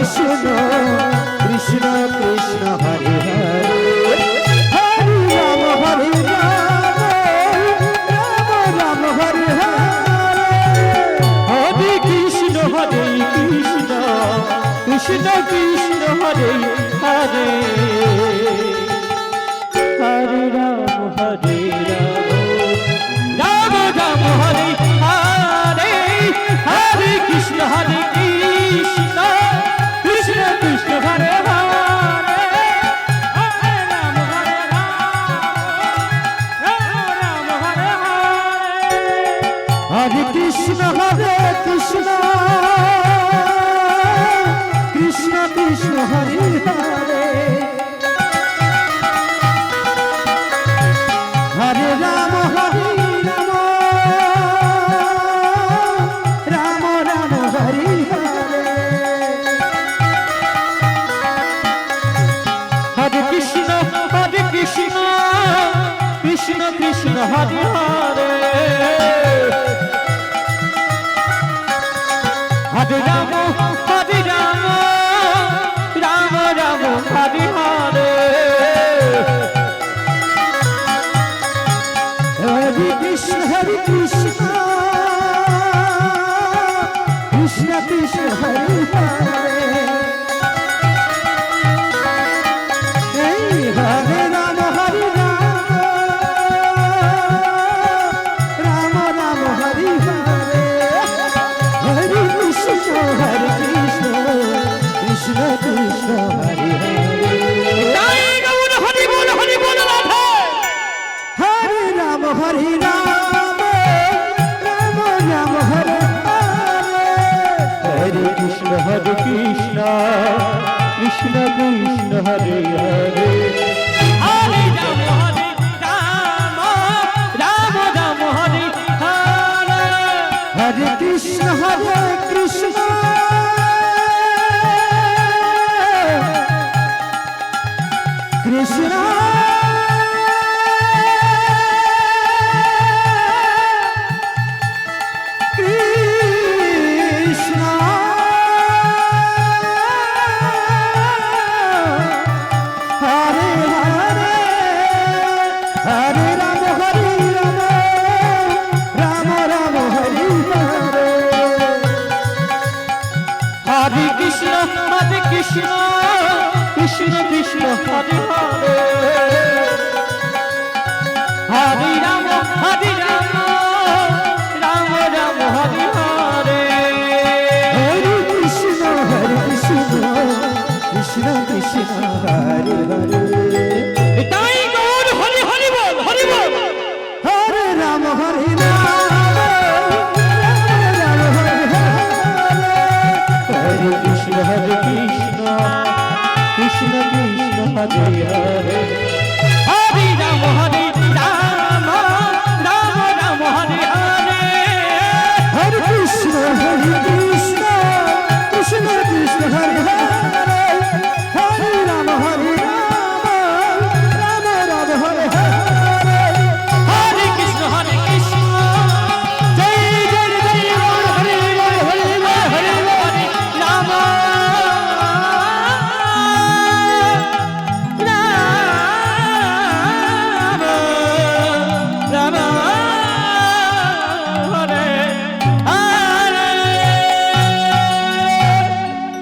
Krishna Krishna Krishna Hare Hare Hare Ram Hare Ram Ram Ram Hare Hare Hare Krishna Krishna Krishna Hare Hare Hare Ram Hare Ram Ram Ram Hare Hare Hare Krishna Krishna Krishna Krishna Hare Hare Hare Ram Hare Ram Ram Hare Hare Hare Krishna Krishna Krishna Krishna Hare Hare Hare Ram Hare Ram Ram Ram Hare Hare Hare Krishna Krishna Krishna Hare Hare Hare Ram Ram Ram Hare Hare Hare Krishna Krishna Krishna Hare Hare Hare Ram Hare Ram Ram Hare Hare Hare Krishna Krishna Krishna Hare Hare Hare Ram Hare Ram Ram Ram Hare Hare Hare Krishna Krishna Krishna Hare Hare Hare Ram Hare Ram Ram Ram Hare Hare Hare Krishna Krishna Krishna Krishna Krishna Hare Hare Hare Ram Ram Ram Hare Hare Hare Krishna Krishna Krishna Hare Hare